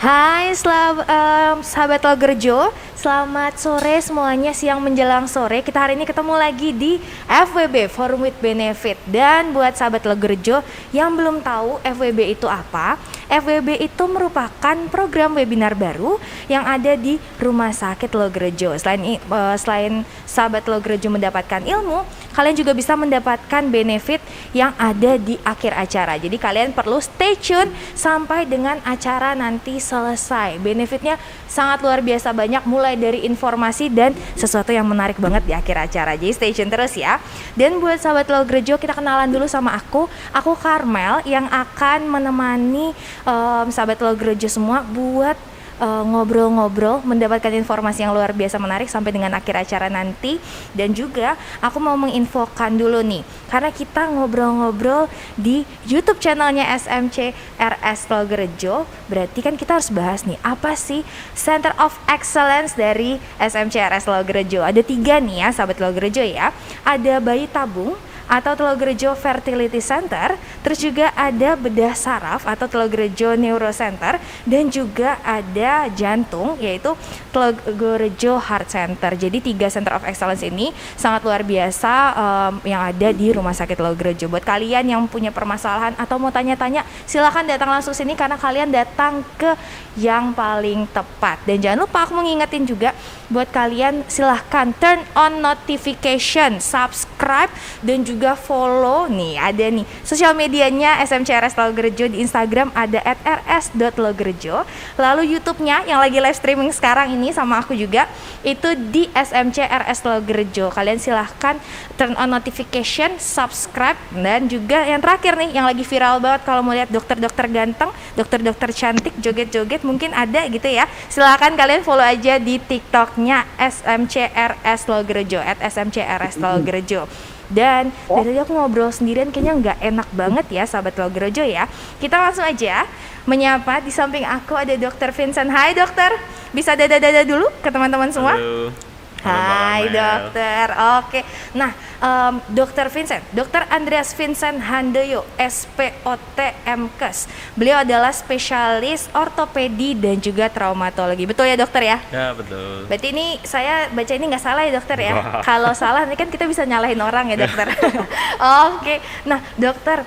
Hai, sahabat Logerjo, selamat sore semuanya, siang menjelang sore. Kita hari ini ketemu lagi di FWB, Forum with Benefit. Dan buat sahabat Logerjo yang belum tahu FWB itu apa, FWB itu merupakan program webinar baru yang ada di Rumah Sakit Logerjo. Selain sahabat Logerjo mendapatkan ilmu, kalian juga bisa mendapatkan benefit yang ada di akhir acara. Jadi kalian perlu stay tune sampai dengan acara nanti selesai. Benefitnya sangat luar biasa banyak, mulai dari informasi dan sesuatu yang menarik banget di akhir acara. Jadi stay tune terus ya. Dan buat sahabat Logerjo, kita kenalan dulu sama aku Karmel yang akan menemani sahabat Logerjo semua buat ngobrol-ngobrol, mendapatkan informasi yang luar biasa menarik sampai dengan akhir acara nanti. Dan juga aku mau menginfokan dulu nih, karena kita ngobrol-ngobrol di YouTube channelnya SMC RS Logerjo, berarti kan kita harus bahas nih, apa sih Center of Excellence dari SMC RS Logerjo. Ada 3 nih ya sahabat Logerjo ya. Ada bayi tabung atau Logerjo Fertility Center, terus juga ada bedah saraf atau Logerjo Neurocenter, dan juga ada jantung yaitu Logerjo Heart Center. Jadi 3 Center of Excellence ini sangat luar biasa yang ada di Rumah Sakit Logerjo. Buat kalian yang punya permasalahan atau mau tanya-tanya, silakan datang langsung sini karena kalian datang ke yang paling tepat. Dan jangan lupa aku mengingetin juga buat kalian, silahkan turn on notification, subscribe, dan juga follow nih, ada nih sosial medianya SMC RS Logerjo. Di Instagram ada @rs.logerjo, lalu YouTube-nya yang lagi live streaming sekarang ini sama aku juga itu di SMC RS Logerjo. Kalian silahkan turn on notification, subscribe, dan juga yang terakhir nih yang lagi viral banget, kalau mau lihat dokter-dokter ganteng, dokter-dokter cantik joget-joget mungkin ada gitu ya, silahkan kalian follow aja di TikTok-nya SMC RS Logerjo @smcrs_logerjo. Dan dari tadi aku ngobrol sendirian kayaknya nggak enak banget ya sahabat Logerjo ya. Kita langsung aja menyapa. Di samping aku ada Dr. Vincent. Hai dokter, bisa dada-dada dulu ke teman-teman semua? Halo. Hai dokter. Oke. Nah, Dr. Vincent, Dr. Andreas Vincent Handoyo, SPOT MKes. Beliau adalah spesialis ortopedi dan juga traumatologi. Betul ya dokter ya? Ya betul. Berarti ini saya baca ini nggak salah ya dokter ya? Kalau salah ini kan kita bisa nyalahin orang ya dokter. Oke. Nah dokter,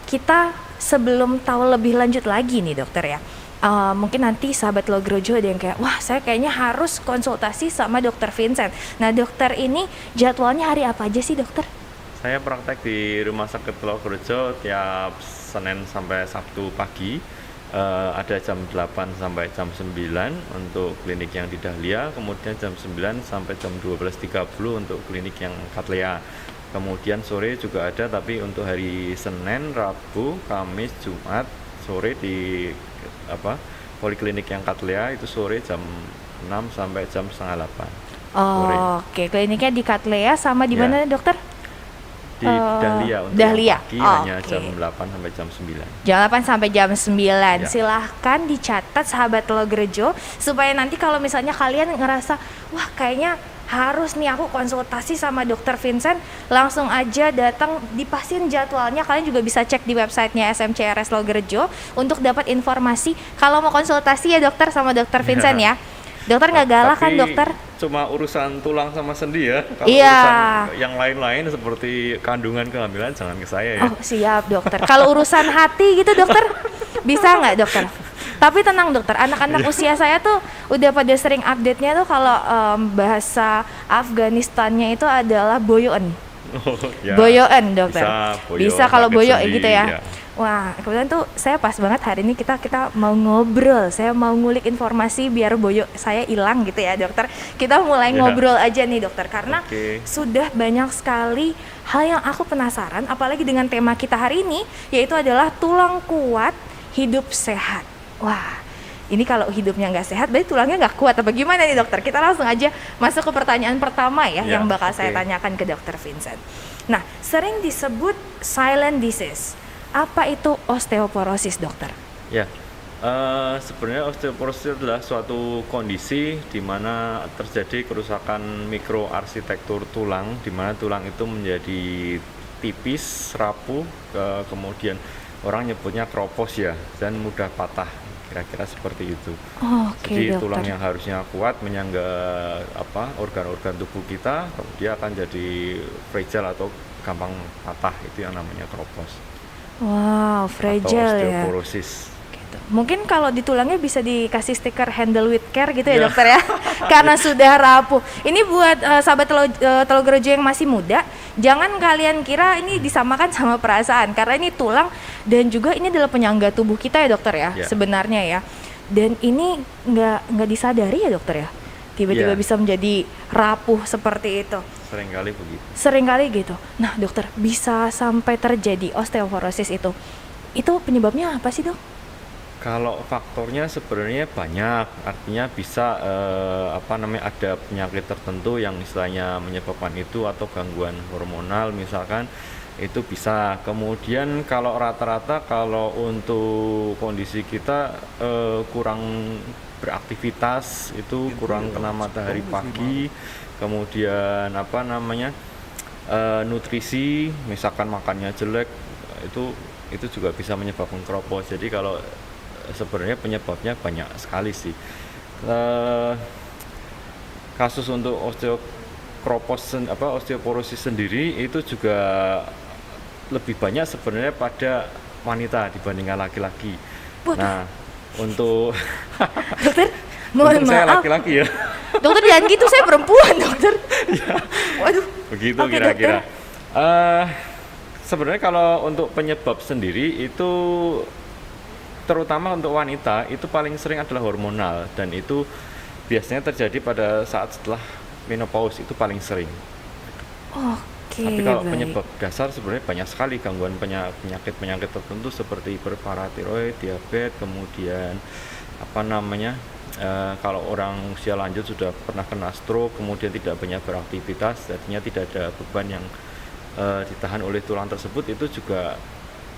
kita sebelum tahu lebih lanjut lagi nih dokter ya, mungkin nanti sahabat Logerjo ada yang kayak, wah saya kayaknya harus konsultasi sama dokter Vincent. Nah dokter ini jadwalnya hari apa aja sih dokter? Saya praktek di Rumah Sakit Logerjo tiap Senin sampai Sabtu pagi. Ada jam 8 sampai jam 9 untuk klinik yang di Dahlia, kemudian jam 9 sampai jam 12.30 untuk klinik yang Katlea. Kemudian sore juga ada, tapi untuk hari Senin, Rabu, Kamis, Jumat sore di poliklinik yang Katlea itu sore jam 6 sampai jam setengah 8 sore. Oke, kliniknya di Katlea sama di mana dokter? Di Dahlia untuk Dahlia. pagi hanya jam 8 sampai jam 9. Jam 8 sampai jam 9. Ya. Silahkan dicatat sahabat Logerjo supaya nanti kalau misalnya kalian ngerasa, wah kayaknya harus nih aku konsultasi sama dokter Vincent, langsung aja datang, dipasin jadwalnya. Kalian juga bisa cek di websitenya SMC RS Logerjo untuk dapat informasi kalau mau konsultasi ya dokter sama dokter Vincent ya. Dokter nggak galak kan dokter? Cuma urusan tulang sama sendi ya. Kalau Iya. urusan yang lain-lain seperti kandungan, kehamilan jangan ke saya ya. Oh siap dokter. Kalau urusan hati gitu dokter, bisa nggak dokter? Tapi tenang dokter, anak-anak usia saya tuh udah pada sering update-nya tuh kalau bahasa Afganistannya itu adalah boyoen. Oh, ya. Boyoen dokter. Bisa kalau boyo sendi, gitu ya. Wah, kebetulan tuh saya pas banget hari ini kita mau ngobrol. Saya mau ngulik informasi biar boyo saya hilang gitu ya dokter. Kita mulai ngobrol aja nih dokter, karena sudah banyak sekali hal yang aku penasaran, apalagi dengan tema kita hari ini, yaitu adalah tulang kuat, hidup sehat. Wah, ini kalau hidupnya nggak sehat, berarti tulangnya nggak kuat apa gimana nih dokter? Kita langsung aja masuk ke pertanyaan pertama ya yang bakal saya tanyakan ke dokter Vincent. Nah, sering disebut silent disease. Apa itu osteoporosis dokter? Ya, sebenarnya osteoporosis adalah suatu kondisi di mana terjadi kerusakan mikroarsitektur tulang, di mana tulang itu menjadi tipis, rapuh, kemudian orang nyebutnya kropos ya, dan mudah patah kira-kira seperti itu. Oke, Jadi dokter. tulang yang harusnya kuat menyangga organ-organ tubuh kita, dia akan jadi fragile atau gampang patah, itu yang namanya kropos Wow, atau fragile ya. osteoporosis. Gitu. Mungkin kalau di tulangnya bisa dikasih stiker handle with care gitu ya dokter ya, karena sudah rapuh. Ini buat sahabat Telogorejo yang masih muda, jangan kalian kira ini disamakan sama perasaan, karena ini tulang dan juga ini adalah penyangga tubuh kita ya dokter ya, sebenarnya ya. Dan ini nggak disadari ya dokter ya, tiba-tiba bisa menjadi rapuh seperti itu. Seringkali begitu. Seringkali gitu. Nah dokter, bisa sampai terjadi osteoporosis itu penyebabnya apa sih dok? Kalau faktornya sebenarnya banyak, artinya bisa ada penyakit tertentu yang istilahnya menyebabkan itu atau gangguan hormonal misalkan itu bisa. Kemudian kalau rata-rata kalau untuk kondisi kita kurang beraktivitas itu kurang kena matahari pagi, kemudian nutrisi misalkan makannya jelek itu juga bisa menyebabkan kropos. Jadi kalau sebenarnya penyebabnya banyak sekali sih. Kasus untuk osteoporosis sendiri itu juga lebih banyak sebenarnya pada wanita dibandingkan laki-laki. Nah, untuk dokter, mohon saya maaf. laki-laki ya. Dokter jangan gitu, saya perempuan dokter. Waduh. Begitu Oke, kira-kira. Sebenarnya kalau untuk penyebab sendiri itu terutama untuk wanita itu paling sering adalah hormonal dan itu biasanya terjadi pada saat setelah menopause, itu paling sering. Oke. Tapi kalau penyebab dasar sebenarnya banyak sekali gangguan penyakit tertentu seperti hiperparatiroid, diabetes, kemudian kalau orang usia lanjut sudah pernah kena stroke, kemudian tidak banyak beraktivitas, artinya tidak ada beban yang ditahan oleh tulang tersebut, itu juga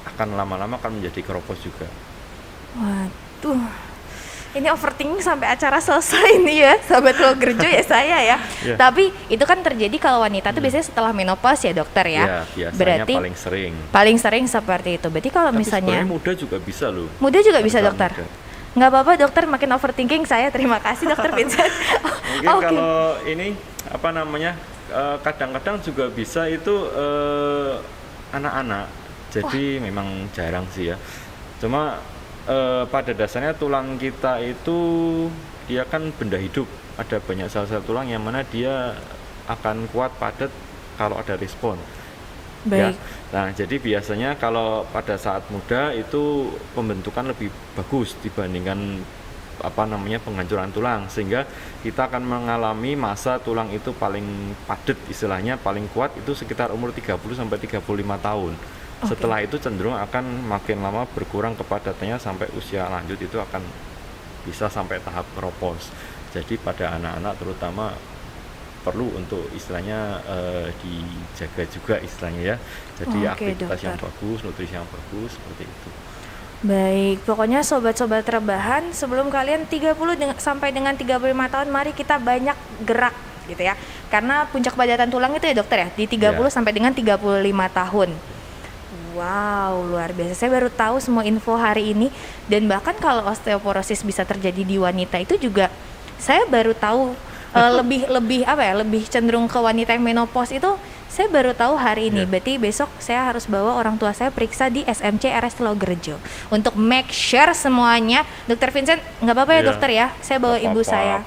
akan lama-lama akan menjadi kropos juga. Waduh, ini overthinking sampai acara selesai nih ya, sahabat Telogorejo ya saya ya. Tapi itu kan terjadi kalau wanita tuh biasanya setelah menopause ya dokter ya. Biasanya berarti paling sering seperti itu. Berarti kalau misalnya muda juga bisa loh. Muda juga bisa dokter. Nggak apa-apa dokter, makin overthinking saya. Terima kasih dokter Vincent. Mungkin kalau ini kadang-kadang juga bisa itu anak-anak. Jadi memang jarang sih ya. Cuma pada dasarnya tulang kita itu dia kan benda hidup, ada banyak sel-sel tulang yang mana dia akan kuat padat kalau ada respon. Baik. Ya. Nah, jadi biasanya kalau pada saat muda itu pembentukan lebih bagus dibandingkan penghancuran tulang, sehingga kita akan mengalami masa tulang itu paling padat, istilahnya paling kuat itu sekitar umur 30 sampai 35 tahun. Setelah itu cenderung akan makin lama berkurang kepadatannya sampai usia lanjut itu akan bisa sampai tahap kropos. Jadi pada anak-anak terutama perlu untuk istilahnya dijaga juga istilahnya ya. Jadi aktivitas yang bagus, nutrisi yang bagus seperti itu. Baik, pokoknya sobat-sobat rebahan, sebelum kalian 30 sampai dengan 35 tahun mari kita banyak gerak gitu ya. Karena puncak padatan tulang itu ya dokter ya di 30 sampai dengan 35 tahun. Wow, luar biasa. Saya baru tahu semua info hari ini. Dan bahkan kalau osteoporosis bisa terjadi di wanita itu juga saya baru tahu lebih cenderung ke wanita yang menopause itu saya baru tahu hari ini. Berarti besok saya harus bawa orang tua saya periksa di SMC RS Telogorejo untuk make sure semuanya. Dokter Vincent, nggak apa-apa ya dokter ya? Saya bawa ibu saya.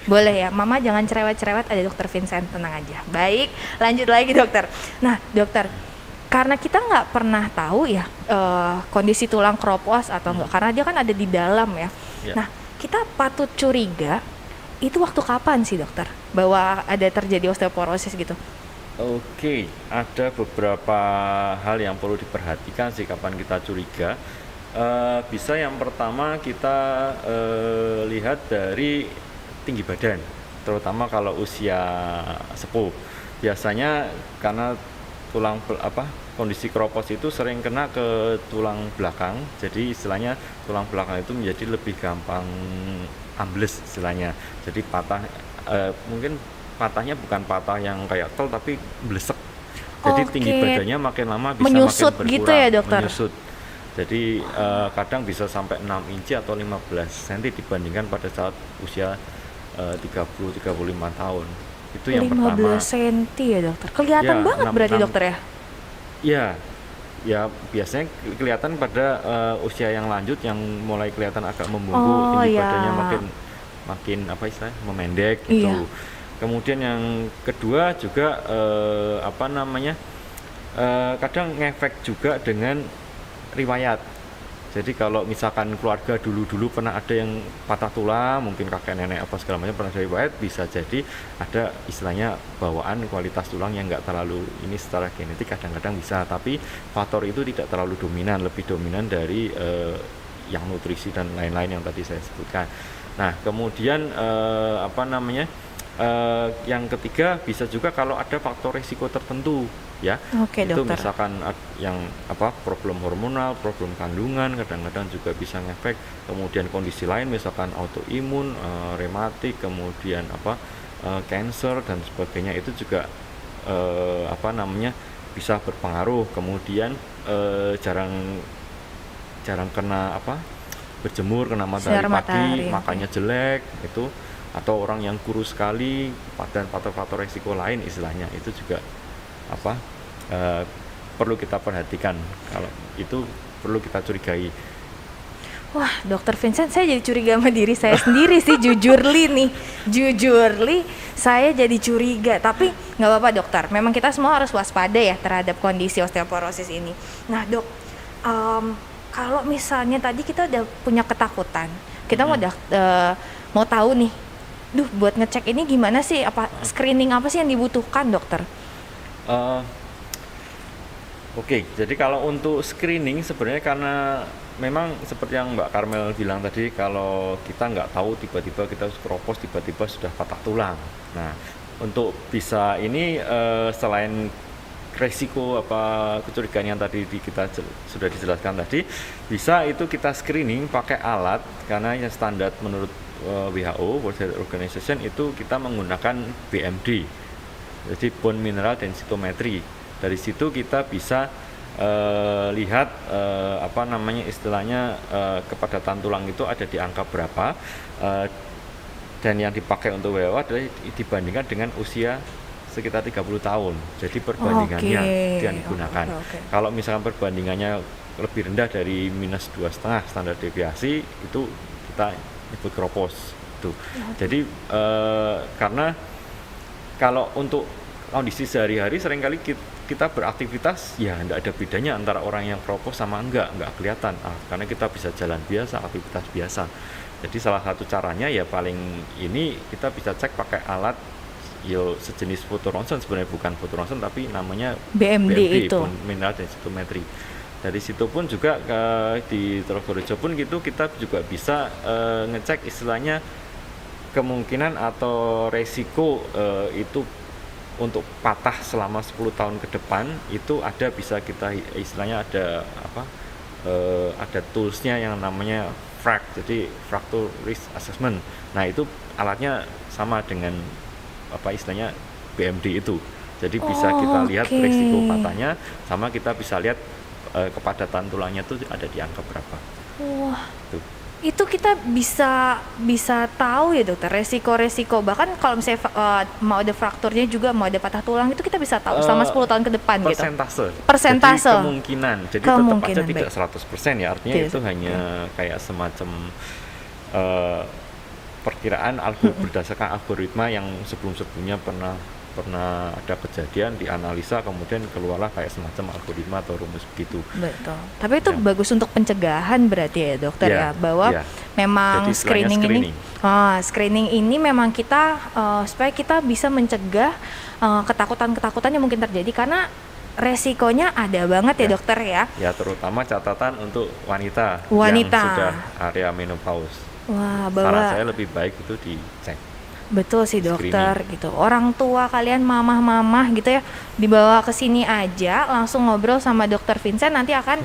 Boleh ya, mama jangan cerewet-cerewet, ada dokter Vincent, tenang aja. Baik, lanjut lagi dokter. Nah dokter, karena kita nggak pernah tahu ya kondisi tulang kropos atau enggak, karena dia kan ada di dalam ya. Nah kita patut curiga itu waktu kapan sih dokter bahwa ada terjadi osteoporosis gitu? Oke, ada beberapa hal yang perlu diperhatikan sih kapan kita curiga. Bisa yang pertama kita lihat dari tinggi badan, terutama kalau usia sepuh. Biasanya karena kondisi kropos itu sering kena ke tulang belakang, jadi istilahnya tulang belakang itu menjadi lebih gampang ambles istilahnya. Jadi patah, mungkin patahnya bukan patah yang kayak tel tapi blesek. Jadi tinggi badannya makin lama bisa menyusut makin berkurang, gitu ya dokter? Menyusut. Jadi kadang bisa sampai 6 inci atau 15 cm dibandingkan pada saat usia 30-35 tahun. Itu yang 15 pertama. cm ya dokter. Kelihatan Ya, banget 6, berarti 6. dokter ya? Ya, ya biasanya kelihatan pada usia yang lanjut yang mulai kelihatan agak membungkuk, Oh tinggi ya. badannya makin apa istilahnya memendek gitu. Iya. Kemudian yang kedua juga apa namanya kadang ngefek juga dengan riwayat. Jadi kalau misalkan keluarga dulu pernah ada yang patah tulang, mungkin kakek nenek apa segala macam pernah ada riwayat, bisa jadi ada istilahnya bawaan kualitas tulang yang nggak terlalu ini secara genetik kadang-kadang bisa, tapi faktor itu tidak terlalu dominan, lebih dominan dari yang nutrisi dan lain-lain yang tadi saya sebutkan. Nah kemudian apa namanya yang ketiga bisa juga kalau ada faktor risiko tertentu ya. Oke, itu dokter. misalkan yang apa problem hormonal, problem kandungan kadang-kadang juga bisa ngefek. Kemudian kondisi lain misalkan autoimun, rematik, kemudian apa cancer dan sebagainya itu juga apa namanya bisa berpengaruh. Kemudian jarang kena apa berjemur, kena Sinar matahari matahari, pagi, oke. makanya jelek itu, atau orang yang kurus sekali dan faktor-faktor risiko lain istilahnya itu juga apa perlu kita perhatikan, kalau itu perlu kita curigai. Wah, Dokter Vincent, saya jadi curiga sama diri saya sendiri sih, jujur li, saya jadi curiga. Tapi nggak apa-apa dokter, memang kita semua harus waspada ya terhadap kondisi osteoporosis ini. Nah dok, kalau misalnya tadi kita udah punya ketakutan, kita mau tahu nih, buat ngecek ini gimana sih, apa screening apa sih yang dibutuhkan dokter? Oke, jadi kalau untuk screening sebenarnya karena memang seperti yang Mbak Karmel bilang tadi, kalau kita nggak tahu tiba-tiba kita keropos, tiba-tiba sudah patah tulang. Nah, untuk bisa ini selain resiko apa kecurigaan yang tadi kita sudah dijelaskan tadi, bisa itu kita screening pakai alat, karena yang standar menurut WHO World Health Organization itu kita menggunakan BMD, jadi bone mineral densitometry. Dari situ kita bisa lihat apa namanya istilahnya kepadatan tulang itu ada di angka berapa, dan yang dipakai untuk WHO adalah dibandingkan dengan usia sekitar 30 tahun. Jadi perbandingannya yang digunakan. Okay. Kalau misalkan perbandingannya lebih rendah dari -2,5 standar deviasi, itu kita nyebut keropos itu. Jadi karena kalau untuk kondisi sehari-hari seringkali kita beraktivitas ya tidak ada bedanya antara orang yang keropos sama enggak kelihatan, karena kita bisa jalan biasa, aktivitas biasa. Jadi salah satu caranya ya paling ini kita bisa cek pakai alat sejenis fotoronsen, sebenarnya bukan fotoronsen tapi namanya BMD itu, mineral densitometry. Dari situ pun juga di Trogorejo pun gitu kita juga bisa ngecek istilahnya kemungkinan atau resiko itu untuk patah selama 10 tahun ke depan itu ada, bisa kita istilahnya ada apa ada toolsnya yang namanya FRAC, jadi Fracture Risk Assessment. Nah itu alatnya sama dengan apa istilahnya BMD itu, jadi bisa kita lihat resiko patahnya, sama kita bisa lihat kepadatan tulangnya itu ada di angka berapa. Wah, itu kita bisa tahu ya dokter resiko-resiko, bahkan kalau misalnya mau ada frakturnya juga, mau ada patah tulang, itu kita bisa tahu selama 10 tahun ke depan persentase. Jadi kemungkinan, jadi tetap aja tidak 100% ya, artinya itu hanya kayak semacam perkiraan berdasarkan algoritma yang sebelumnya pernah ada kejadian dianalisa, kemudian keluarlah kayak semacam algoritma atau rumus begitu. Betul. Tapi itu bagus untuk pencegahan berarti ya dokter ya, bahwa memang jadi, screening ini memang kita supaya kita bisa mencegah ketakutan-ketakutan yang mungkin terjadi, karena resikonya ada banget ya dokter ya. Ya, terutama catatan untuk wanita yang sudah area menopause. Wah, saran saya lebih baik itu dicek. Betul sih dokter, gitu. Orang tua kalian, mamah-mamah gitu ya, dibawa ke sini aja, langsung ngobrol sama dokter Vincent. Nanti akan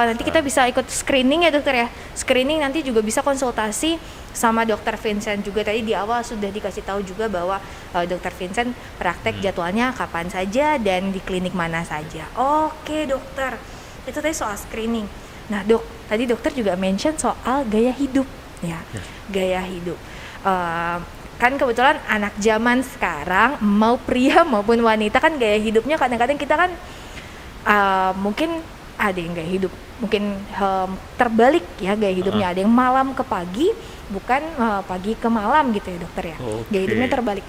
nanti kita bisa ikut screening ya dokter ya. Screening nanti juga bisa konsultasi sama dokter Vincent juga. Tadi di awal sudah dikasih tahu juga bahwa dokter Vincent praktek jadwalnya kapan saja dan di klinik mana saja. Oke dokter, itu tadi soal screening. Nah dok, tadi dokter juga mention soal gaya hidup ya, Ya. gaya hidup. Eh, kan kebetulan anak zaman sekarang mau pria maupun wanita kan gaya hidupnya kadang-kadang kita kan mungkin ada yang gaya hidup mungkin terbalik ya gaya hidupnya, ada yang malam ke pagi bukan pagi ke malam gitu ya dokter ya. Gaya Oke. hidupnya terbalik.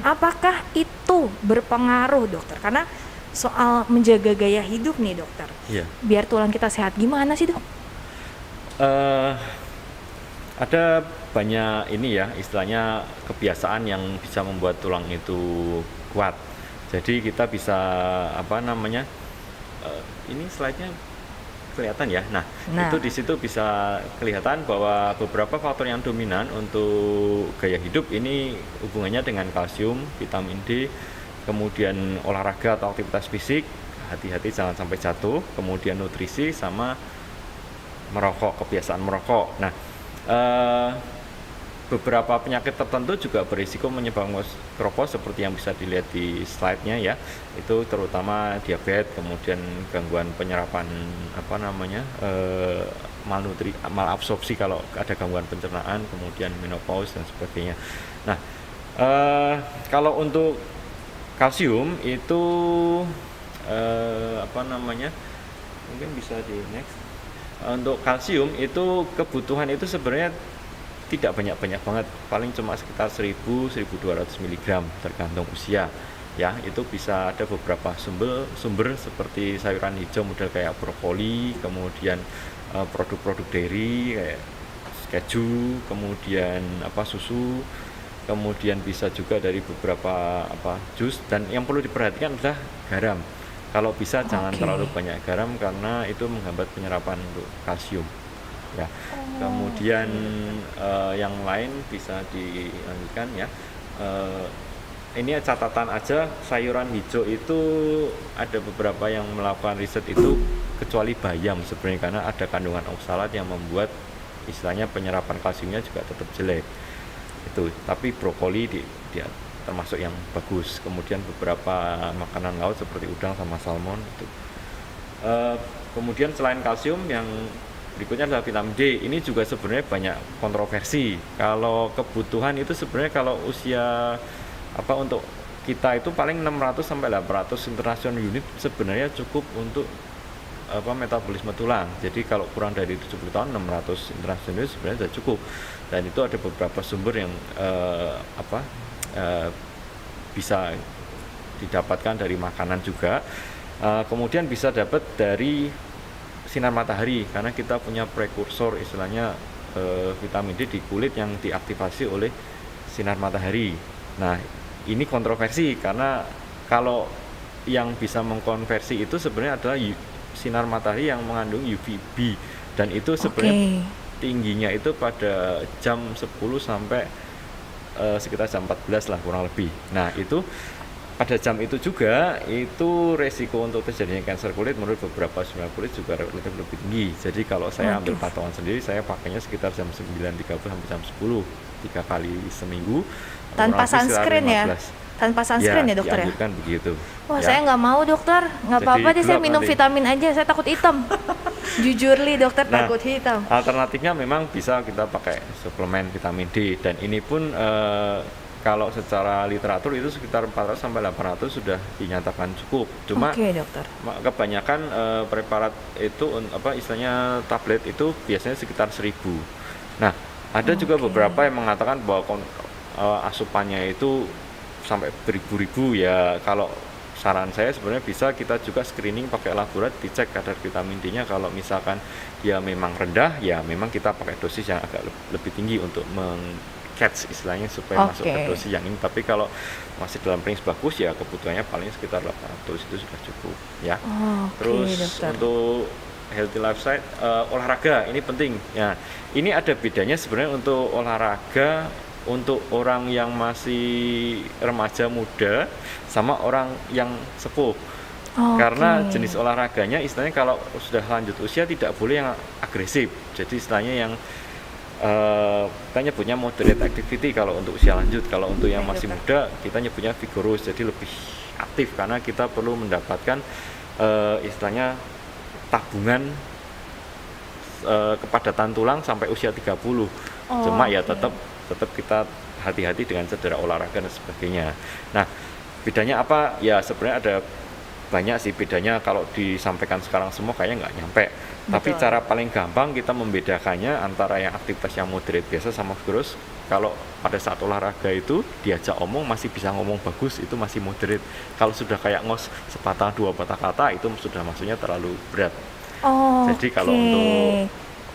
Apakah itu berpengaruh dokter? Karena soal menjaga gaya hidup nih dokter, Iya. biar tulang kita sehat gimana sih dok? Eh, ada banyak ini ya, istilahnya kebiasaan yang bisa membuat tulang itu kuat. Jadi kita bisa apa namanya? Ini slide-nya kelihatan ya. Nah, Nah. itu di situ bisa kelihatan bahwa beberapa faktor yang dominan untuk gaya hidup ini hubungannya dengan kalsium, vitamin D, kemudian olahraga atau aktivitas fisik, hati-hati jangan sampai jatuh, kemudian nutrisi sama merokok, kebiasaan merokok. Nah, beberapa penyakit tertentu juga berisiko menyebabkan keropos seperti yang bisa dilihat di slide-nya ya. Itu terutama diabetes, kemudian gangguan penyerapan apa namanya? Malabsorpsi kalau ada gangguan pencernaan, kemudian menopause dan sebagainya. Nah, kalau untuk kalsium itu apa namanya? Mungkin bisa di next. Untuk kalsium itu kebutuhan itu sebenarnya tidak banyak-banyak banget, paling cuma sekitar 1000-1200 mg tergantung usia ya. Itu bisa ada beberapa sumber seperti sayuran hijau model kayak brokoli, kemudian produk-produk dairy kayak keju, kemudian susu, kemudian bisa juga dari beberapa jus, dan yang perlu diperhatikan adalah garam. Kalau bisa jangan terlalu banyak garam karena itu menghambat penyerapan untuk kalsium ya. Kemudian yang lain bisa dilanjutkan ya. Ini catatan aja, sayuran hijau itu ada beberapa yang melakukan riset itu kecuali bayam sebenarnya, karena ada kandungan oksalat yang membuat istilahnya penyerapan kalsiumnya juga tetap jelek itu. Tapi brokoli dia termasuk yang bagus. Kemudian beberapa makanan laut seperti udang sama salmon itu. Kemudian selain kalsium yang berikutnya adalah vitamin D. Ini juga sebenarnya banyak kontroversi. Kalau kebutuhan itu sebenarnya kalau usia untuk kita itu paling 600 sampai 800 international unit sebenarnya cukup untuk metabolisme tulang. Jadi kalau kurang dari 70 tahun 600 international unit sebenarnya sudah cukup. Dan itu ada beberapa sumber yang bisa didapatkan dari makanan juga. Kemudian bisa dapat dari sinar matahari karena kita punya prekursor istilahnya vitamin D di kulit yang diaktifasi oleh sinar matahari. Nah, ini kontroversi karena kalau yang bisa mengkonversi itu sebenarnya adalah sinar matahari yang mengandung UVB, dan itu sebenarnya tingginya itu pada jam 10 sampai sekitar jam 14 lah kurang lebih. Nah, itu pada jam itu juga itu resiko untuk terjadinya kanker kulit menurut beberapa spesialis kulit juga relatif lebih tinggi. Jadi kalau saya ambil patokan sendiri, saya pakainya sekitar jam 9.30 sampai jam 10 3 kali seminggu tanpa sunscreen ya? Tanpa sunscreen ya dokter ya? Dianjurkan begitu. Wah saya nggak mau dokter, nggak apa-apa deh, saya minum vitamin aja, saya takut hitam. Jujur li dokter, takut hitam. Alternatifnya memang bisa kita pakai suplemen vitamin D, dan ini pun kalau secara literatur itu sekitar 400 sampai 800 sudah dinyatakan cukup. Cuma dokter, kebanyakan preparat itu istilahnya tablet itu biasanya sekitar 1000. Nah, ada juga beberapa yang mengatakan bahwa asupannya itu sampai beribu-ribu ya. Kalau saran saya sebenarnya bisa kita juga screening pakai laborat, dicek kadar vitamin D-nya. Kalau misalkan dia memang rendah, ya memang kita pakai dosis yang agak lebih tinggi untuk catch istilahnya supaya masuk ke dosis yang ini. Tapi kalau masih dalam range bagus ya kebutuhannya paling sekitar 800 itu sudah cukup ya. Terus dokter, untuk healthy lifestyle, olahraga ini penting ya. Ini ada bedanya sebenarnya untuk olahraga untuk orang yang masih remaja muda sama orang yang sepuh. Karena jenis olahraganya istilahnya kalau sudah lanjut usia tidak boleh yang agresif. Jadi istilahnya yang kita nyebutnya moderate activity kalau untuk usia lanjut. Kalau untuk yang masih muda kita nyebutnya vigorous, jadi lebih aktif karena kita perlu mendapatkan istilahnya tabungan kepadatan tulang sampai usia 30. Cuma ya tetap kita hati-hati dengan cedera olahraga dan sebagainya. Nah, bedanya apa? Ya sebenarnya ada banyak sih bedanya, kalau disampaikan sekarang semua kayaknya nggak nyampe. Tapi cara paling gampang kita membedakannya antara yang aktivitas yang moderate biasa sama vigorous. Kalau pada saat olahraga itu diajak omong masih bisa ngomong bagus, itu masih moderate. Kalau sudah kayak ngos sepatah dua patah kata, itu sudah maksudnya terlalu berat. Jadi kalau untuk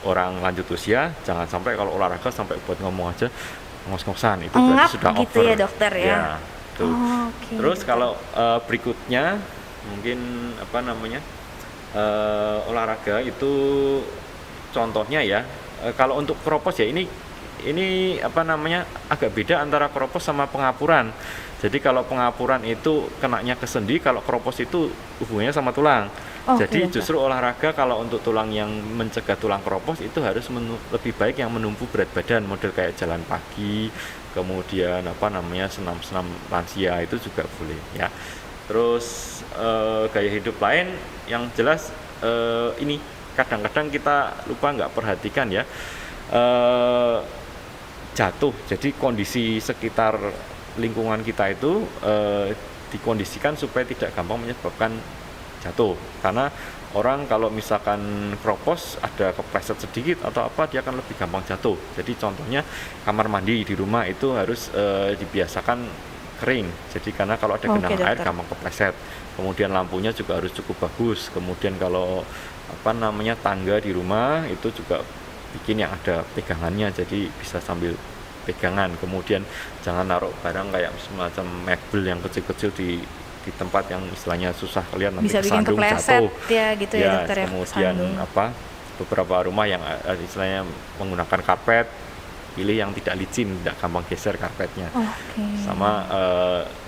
orang lanjut usia, jangan sampai kalau olahraga sampai buat ngomong aja ngos-ngosan, itu berarti sudah gitu over. Ya dokter ya. Tuh. Terus kalau berikutnya mungkin olahraga itu contohnya ya, kalau untuk keropos ya ini agak beda antara keropos sama pengapuran. Jadi kalau pengapuran itu kenanya ke sendi, kalau keropos itu hubungannya sama tulang. Jadi justru olahraga kalau untuk tulang yang mencegah tulang keropos itu harus lebih baik yang menumpu berat badan, model kayak jalan pagi, kemudian senam-senam lansia itu juga boleh ya. Terus gaya hidup lain yang jelas ini kadang-kadang kita lupa nggak perhatikan ya, jatuh. Jadi kondisi sekitar lingkungan kita itu dikondisikan supaya tidak gampang menyebabkan jatuh, karena orang kalau misalkan keropos ada kepleset sedikit atau apa, dia akan lebih gampang jatuh. Jadi contohnya kamar mandi di rumah itu harus dibiasakan kering, jadi karena kalau ada genangan air gampang kepleset. Kemudian lampunya juga harus cukup bagus. Kemudian kalau tangga di rumah itu juga bikin yang ada pegangannya, jadi bisa sambil pegangan. Kemudian jangan naruh barang kayak semacam mebel yang kecil-kecil di tempat yang istilahnya susah kalian, nanti bisa bikin kesandung kepleset jatuh ya gitu ya dokter ya. Kemudian beberapa rumah yang istilahnya menggunakan karpet, pilih yang tidak licin, tidak gampang geser karpetnya. Sama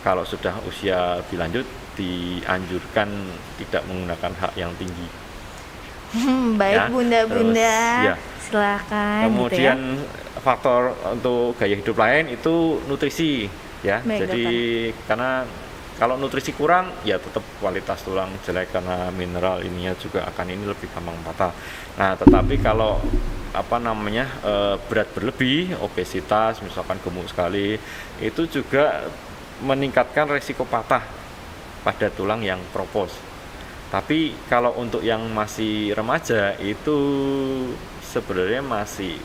kalau sudah usia lebih lanjut dianjurkan tidak menggunakan hak yang tinggi. Baik ya, bunda-bunda silakan. Kemudian gitu ya. Faktor untuk gaya hidup lain itu nutrisi ya. Baik, jadi dokter. Karena kalau nutrisi kurang ya tetap kualitas tulang jelek, karena mineral ininya juga akan ini lebih gampang patah. Nah, tetapi kalau berat berlebih, obesitas, misalkan gemuk sekali, itu juga meningkatkan resiko patah pada tulang yang keropos. Tapi kalau untuk yang masih remaja itu sebenarnya masih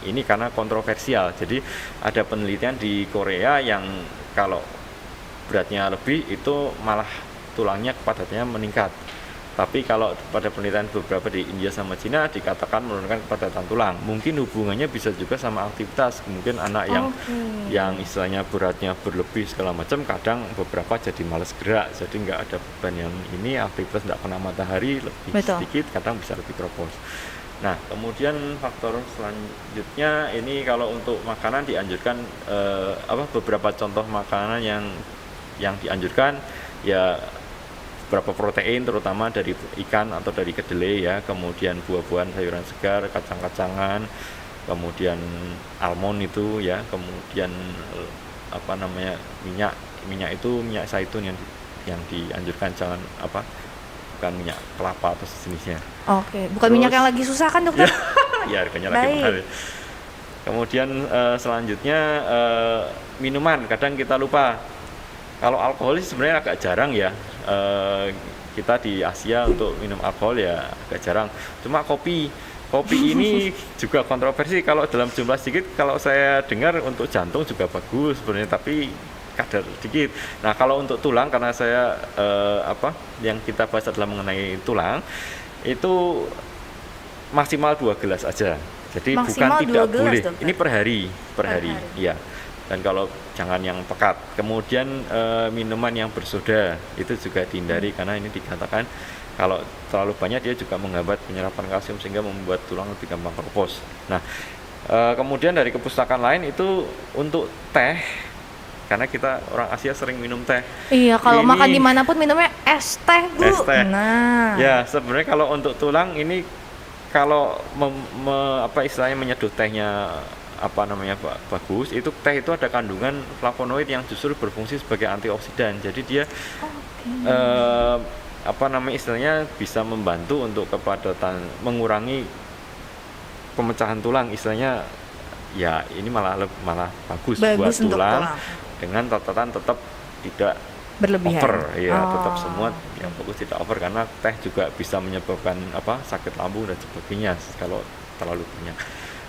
ini karena kontroversial. Jadi ada penelitian di Korea yang kalau beratnya lebih itu malah tulangnya kepadatannya meningkat. Tapi kalau pada penelitian beberapa di India sama Cina dikatakan menurunkan kepadatan tulang. Mungkin hubungannya bisa juga sama aktivitas. Mungkin anak yang istilahnya beratnya berlebih segala macam, kadang beberapa jadi malas gerak, jadi nggak ada beban yang ini, aktivitas nggak kena matahari lebih sedikit, kadang bisa lebih keropos. Nah, kemudian faktor selanjutnya ini kalau untuk makanan dianjurkan beberapa contoh makanan yang dianjurkan ya, beberapa protein terutama dari ikan atau dari kedelai ya, kemudian buah-buahan, sayuran segar, kacang-kacangan, kemudian almond itu ya, kemudian minyak itu minyak zaitun yang dianjurkan, jangan bukan minyak kelapa atau sejenisnya. Bukan minyak yang lagi susah kan dokter? Ya harganya lagi mahal. Kemudian selanjutnya minuman, kadang kita lupa. Kalau alkohol sebenarnya agak jarang ya, kita di Asia untuk minum alkohol ya agak jarang. Cuma kopi ini juga kontroversi, kalau dalam jumlah sedikit kalau saya dengar untuk jantung juga bagus sebenarnya, tapi kadar sedikit. Nah, kalau untuk tulang, karena saya yang kita bahas adalah mengenai tulang, itu maksimal 2 gelas aja. Jadi maksimal bukan tidak boleh. Dokter. Ini per hari. Ya. Dan kalau jangan yang pekat. Kemudian minuman yang bersoda itu juga dihindari, karena ini dikatakan kalau terlalu banyak dia juga menghambat penyerapan kalsium sehingga membuat tulang lebih gampang keropos. Nah, kemudian dari kepustakaan lain itu untuk teh, karena kita orang Asia sering minum teh. Iya, kalau makan dimanapun minumnya es teh, Bu. Es teh. Nah, ya sebenarnya kalau untuk tulang ini, kalau istilahnya menyeduh tehnya bagus, itu teh itu ada kandungan flavonoid yang justru berfungsi sebagai antioksidan. Jadi dia istilahnya bisa membantu untuk kepadatan, mengurangi pemecahan tulang, istilahnya ya ini malah bagus buat Bagus untuk tulang, tulang. dengan catatan tetap tidak Berlebihan. over, ya Oh. tetap semua yang fokus tidak over, karena teh juga bisa menyebabkan sakit lambung dan sebagainya kalau terlalu banyak.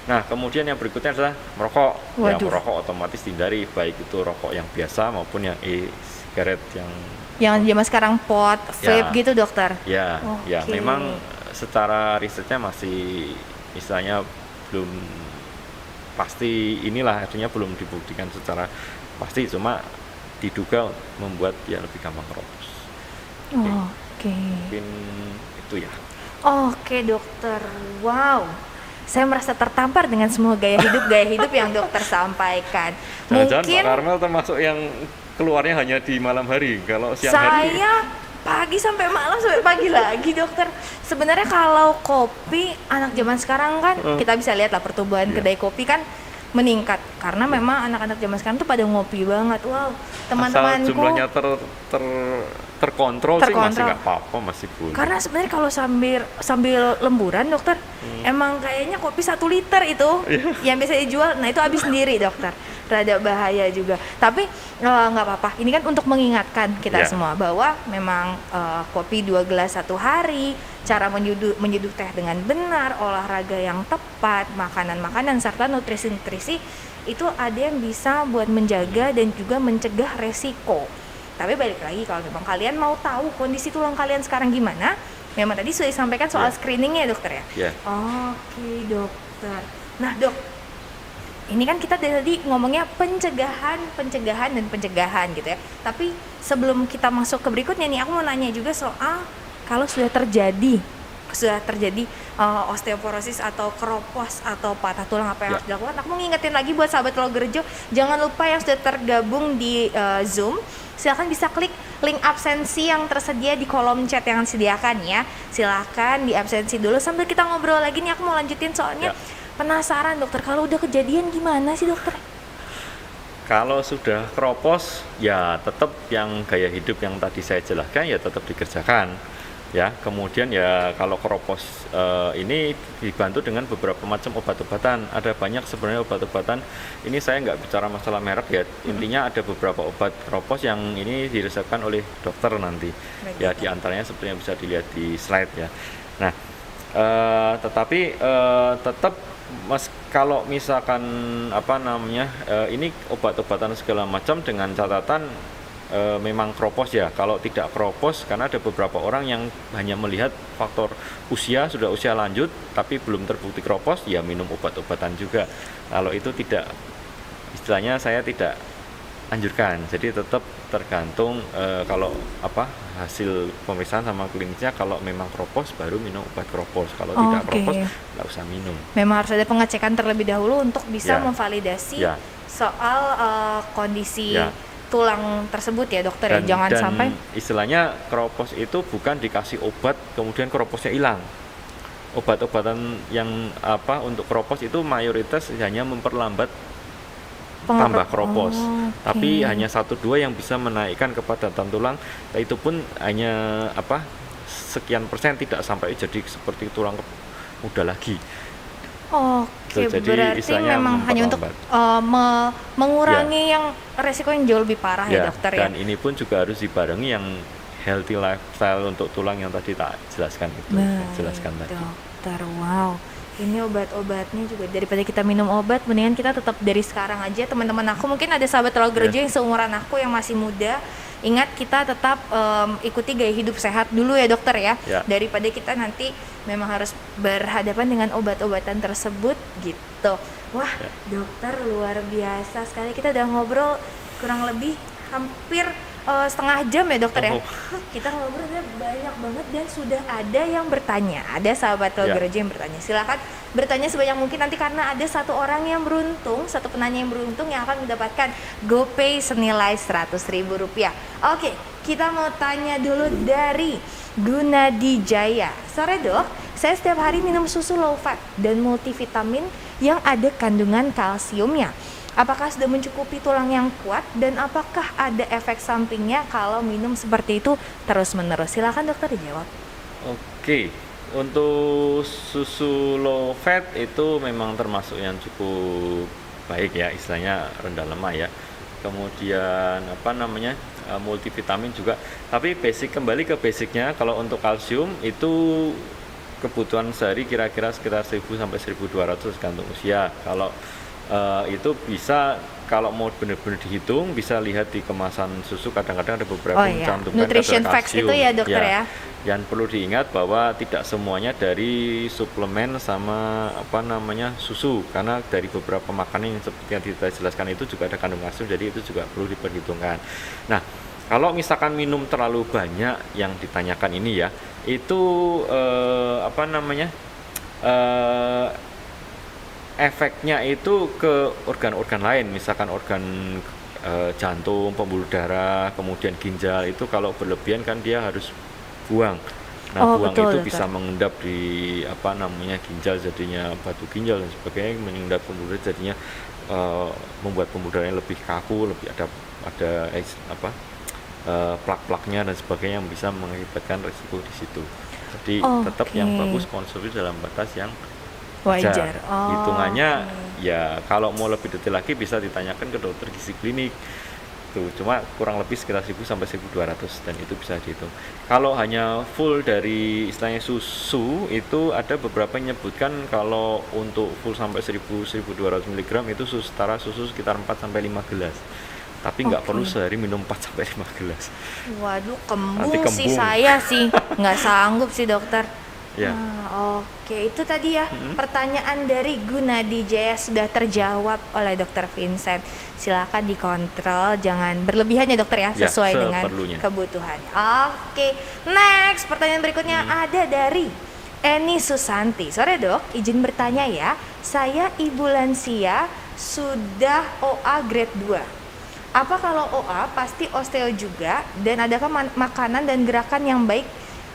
Nah, kemudian yang berikutnya adalah merokok. Ya, Waduh. merokok otomatis dihindari, baik itu rokok yang biasa maupun yang e-sigaret yang Yang zaman sekarang pot, vape Ya. gitu dokter. ya Oke. memang secara risetnya masih istilahnya belum pasti, inilah artinya belum dibuktikan secara pasti, cuma diduga membuat dia lebih gampang keropos. Oke. Mungkin itu ya. Oke dokter, wow. Saya merasa tertampar dengan semua gaya hidup yang dokter sampaikan. Jangan-jangan Mungkin Pak Karmel termasuk yang keluarnya hanya di malam hari, kalau siang hari saya pagi sampai malam sampai pagi lagi dokter. Sebenarnya kalau kopi anak zaman sekarang kan kita bisa lihat lah pertumbuhan Iya. kedai kopi kan meningkat karena memang anak-anak zaman sekarang tuh pada ngopi banget. Wow, asal teman-temanku. jumlahnya terkontrol sih masih Terkontrol. nggak apa-apa, masih boleh. Karena sebenarnya kalau sambil lemburan dokter, emang kayaknya kopi 1 liter itu yang biasa dijual, nah itu habis sendiri dokter. Rada bahaya juga. Tapi nggak apa-apa. Ini kan untuk mengingatkan kita Ya. semua bahwa memang kopi 2 gelas 1 hari, cara menyeduh teh dengan benar, olahraga yang tepat, makanan-makanan serta nutrisi-nutrisi itu ada yang bisa buat menjaga dan juga mencegah resiko. Tapi balik lagi kalau memang kalian mau tahu kondisi tulang kalian sekarang gimana, memang tadi sudah disampaikan soal Ya. screeningnya dokter ya. Ya. Oke dokter. Nah dok, ini kan kita dari tadi ngomongnya pencegahan dan pencegahan gitu ya. Tapi sebelum kita masuk ke berikutnya nih, aku mau nanya juga soal kalau sudah terjadi osteoporosis atau keropos atau patah tulang, apa yang Ya. harus dilakukan. Aku mau ngingetin lagi buat sahabat Logerjo, jangan lupa yang sudah tergabung di Zoom, silakan bisa klik link absensi yang tersedia di kolom chat yang disediakan ya. Silakan di absensi dulu sambil kita ngobrol lagi nih. Aku mau lanjutin soalnya Ya. penasaran dokter, kalau udah kejadian gimana sih dokter? Kalau sudah keropos, ya tetap yang gaya hidup yang tadi saya jelaskan ya tetap dikerjakan. Ya, kemudian ya kalau keropos ini dibantu dengan beberapa macam obat-obatan. Ada banyak sebenarnya obat-obatan. Ini saya nggak bicara masalah merek ya. Intinya ada beberapa obat keropos yang ini diresepkan oleh dokter nanti. Baik, Ya, dokter. di antaranya seperti yang bisa dilihat di slide ya. Nah, tetapi tetap kalau misalkan ini obat-obatan segala macam dengan catatan memang keropos ya. Kalau tidak keropos, karena ada beberapa orang yang hanya melihat faktor usia, sudah usia lanjut tapi belum terbukti keropos, ya minum obat-obatan juga. Kalau itu tidak, istilahnya saya tidak anjurkan. Jadi tetap tergantung kalau hasil pemeriksaan sama klinisnya. Kalau memang keropos baru minum obat keropos. Kalau tidak Oke. keropos nggak usah minum. Memang harus ada pengecekan terlebih dahulu untuk bisa Ya. memvalidasi Ya. soal kondisi Ya. tulang tersebut ya dokter ya. Jangan dan sampai istilahnya keropos itu bukan dikasih obat kemudian keroposnya hilang. Obat-obatan yang untuk keropos itu mayoritas hanya memperlambat tambah keropos, Oh, tapi oke. hanya 1-2 yang bisa menaikkan kepadatan tulang. Itu pun hanya sekian persen, tidak sampai jadi seperti tulang muda lagi. Oke, Jadi berarti istilahnya memang hanya untuk mengurangi yang resiko yang jauh lebih parah ya, dokter ya. Dan ini pun juga harus dibarengi yang healthy lifestyle untuk tulang yang tadi tak jelaskan itu. Baik, Jelaskan tadi. dokter. Wow. Ini obat-obatnya juga, daripada kita minum obat, mendingan kita tetap dari sekarang aja. Teman-teman aku mungkin ada sahabat Logerjo yang seumuran aku yang masih muda. Ingat, kita tetap ikuti gaya hidup sehat dulu ya dokter ya. Ya. Daripada kita nanti memang harus berhadapan dengan obat-obatan tersebut gitu. Wah, Ya. dokter luar biasa sekali. Kita udah ngobrol kurang lebih hampir setengah jam ya dokter ya. Oh. Kita ngobrol udah banyak banget dan sudah ada yang bertanya. Ada sahabat Logerjo yang bertanya. Silakan bertanya sebanyak mungkin nanti, karena ada satu orang yang beruntung, satu penanya yang beruntung yang akan mendapatkan GoPay senilai Rp100.000. Oke, kita mau tanya dulu dari Gunadi Jaya. Sore dok, saya setiap hari minum susu low fat dan multivitamin yang ada kandungan kalsiumnya. Apakah sudah mencukupi tulang yang kuat dan apakah ada efek sampingnya kalau minum seperti itu terus-menerus? Silakan dokter dijawab. Oke, untuk susu low fat itu memang termasuk yang cukup baik ya, istilahnya rendah lemak ya. Kemudian apa namanya, multivitamin juga. Tapi kembali ke basicnya, kalau untuk kalsium itu kebutuhan sehari kira-kira sekitar 1000 sampai 1200 gantung usia. Kalau itu bisa, kalau mau benar-benar dihitung bisa lihat di kemasan susu, kadang-kadang ada beberapa mencantumkan nutrition kadar facts kalsium. itu ya dokter ya. Yang perlu diingat bahwa tidak semuanya dari suplemen sama apa namanya susu, karena dari beberapa makanan yang seperti yang kita jelaskan itu juga ada kandung kalsium, jadi itu juga perlu diperhitungkan. Nah, kalau misalkan minum terlalu banyak yang ditanyakan ini ya, itu apa namanya, efeknya itu ke organ-organ lain, misalkan organ jantung, pembuluh darah, kemudian ginjal, itu kalau berlebihan kan dia harus buang. Nah, buang betul, itu dokter. bisa mengendap di apa namanya ginjal, jadinya batu ginjal dan sebagainya, mengendap pembuluh darah, jadinya membuat pembuluh darahnya lebih kaku, lebih ada apa plak-plaknya dan sebagainya, yang bisa mengakibatkan risiko di situ. Jadi tetap yang bagus konsumsi dalam batas yang wajar. Hitungannya ya kalau mau lebih detail lagi bisa ditanyakan ke dokter gizi klinik. Tuh, cuma kurang lebih sekitar 1000 sampai 1200 dan itu bisa dihitung. Kalau hanya full dari istilahnya susu, itu ada beberapa yang menyebutkan kalau untuk full sampai 1200 mg itu setara susu sekitar 4 sampai 5 gelas. Tapi nggak perlu sehari minum 4 sampai 5 gelas. Waduh, Nanti kembung sih saya sih. Nggak sanggup sih dokter. Ya. Oke, itu tadi ya pertanyaan dari Gunadi Jaya sudah terjawab oleh Dokter Vincent. Silakan dikontrol, jangan berlebihan ya dokter ya, sesuai dengan kebutuhan. Oke, next pertanyaan berikutnya ada dari Eni Susanti. Sore dok, izin bertanya ya, saya ibu lansia sudah OA grade 2. Apa kalau OA pasti osteo juga, dan adakah makanan dan gerakan yang baik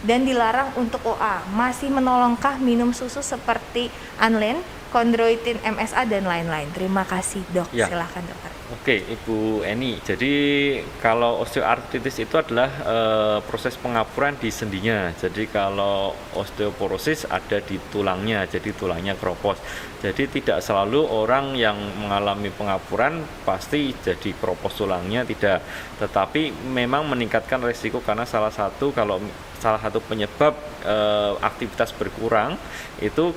dan dilarang untuk OA? Masih menolongkah minum susu seperti Anlen, chondroitin, MSA dan lain-lain? Terima kasih dok. Silahkan dokter. Oke, Ibu Eni. Jadi kalau osteoartritis itu adalah proses pengapuran di sendinya. Jadi kalau osteoporosis ada di tulangnya, jadi tulangnya keropos. Jadi tidak selalu orang yang mengalami pengapuran pasti jadi keropos tulangnya, tidak. Tetapi memang meningkatkan resiko karena salah satu penyebab aktivitas berkurang itu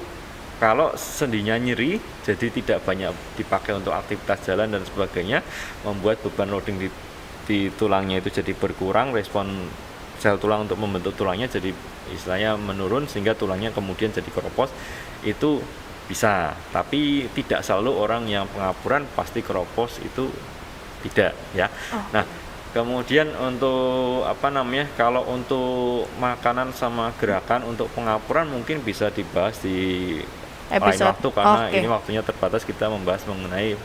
kalau sendinya nyeri, jadi tidak banyak dipakai untuk aktivitas jalan dan sebagainya, membuat beban loading di tulangnya itu jadi berkurang, respon sel tulang untuk membentuk tulangnya jadi istilahnya menurun, sehingga tulangnya kemudian jadi keropos. Itu bisa, tapi tidak selalu orang yang pengapuran pasti keropos, itu tidak ya. Nah, kemudian untuk apa namanya, kalau untuk makanan sama gerakan untuk pengapuran mungkin bisa dibahas di lain waktu, karena ini waktunya terbatas, kita membahas mengenai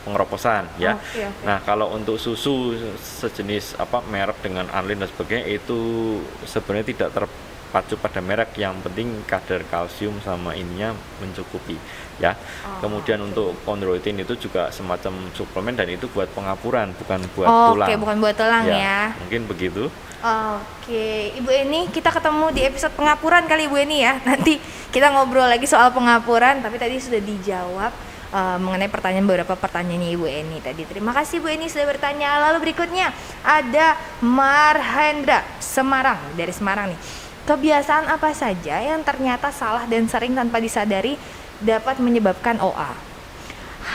pengeroposan ya. Nah, kalau untuk susu sejenis merek dengan Anlin dan sebagainya, itu sebenarnya tidak terpacu pada merek, yang penting kadar kalsium sama ininya mencukupi ya. Kemudian untuk chondroitin itu juga semacam suplemen, dan itu buat pengapuran, bukan buat tulang. Bukan buat tulang ya. Mungkin begitu. Oke, Ibu Eni, kita ketemu di episode pengapuran kali Ibu Eni ya. Nanti kita ngobrol lagi soal pengapuran, tapi tadi sudah dijawab mengenai beberapa pertanyaannya Ibu Eni tadi. Terima kasih Ibu Eni sudah bertanya. Lalu berikutnya ada Marhendra dari Semarang nih. Kebiasaan apa saja yang ternyata salah dan sering tanpa disadari dapat menyebabkan OA?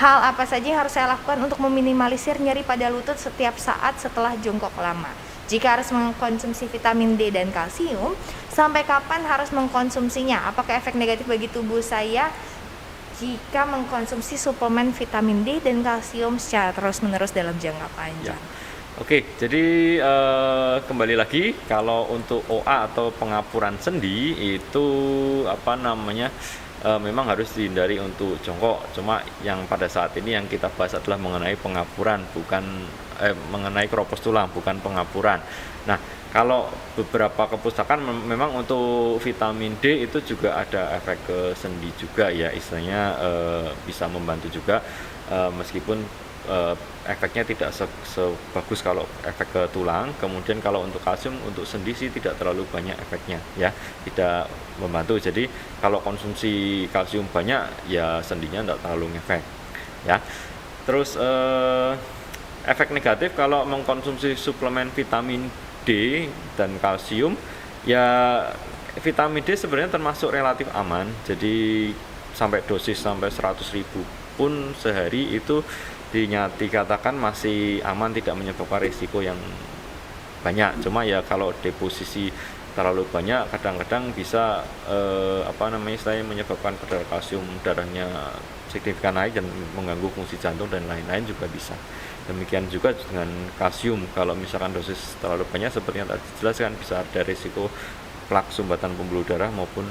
Hal apa saja yang harus saya lakukan untuk meminimalisir nyeri pada lutut setiap saat setelah jongkok lama? Jika harus mengkonsumsi vitamin D dan kalsium, sampai kapan harus mengkonsumsinya? Apakah efek negatif bagi tubuh saya jika mengkonsumsi suplemen vitamin D dan kalsium secara terus-menerus dalam jangka panjang? Oke, jadi kembali lagi, kalau untuk OA atau pengapuran sendi itu memang harus dihindari untuk jongkok. Cuma yang pada saat ini yang kita bahas adalah mengenai pengapuran, mengenai keropos tulang, bukan pengapuran. Nah, kalau beberapa kepustakaan memang untuk vitamin D itu juga ada efek ke sendi juga ya, istilahnya bisa membantu juga, meskipun efeknya tidak sebagus kalau efek ke tulang. Kemudian kalau untuk kalsium, untuk sendi sih tidak terlalu banyak efeknya ya, tidak membantu. Jadi kalau konsumsi kalsium banyak ya sendinya tidak terlalu ngefek ya. Terus efek negatif kalau mengkonsumsi suplemen vitamin D dan kalsium, ya vitamin D sebenarnya termasuk relatif aman. Jadi sampai dosis sampai 100.000 pun sehari itu dikatakan masih aman, tidak menyebabkan risiko yang banyak. Cuma ya kalau deposisi terlalu banyak kadang-kadang bisa saya menyebabkan kadar kalsium darahnya signifikan naik dan mengganggu fungsi jantung dan lain-lain juga bisa. Demikian juga dengan kalsium, kalau misalkan dosis terlalu banyak seperti yang tadi dijelaskan bisa ada risiko plak sumbatan pembuluh darah maupun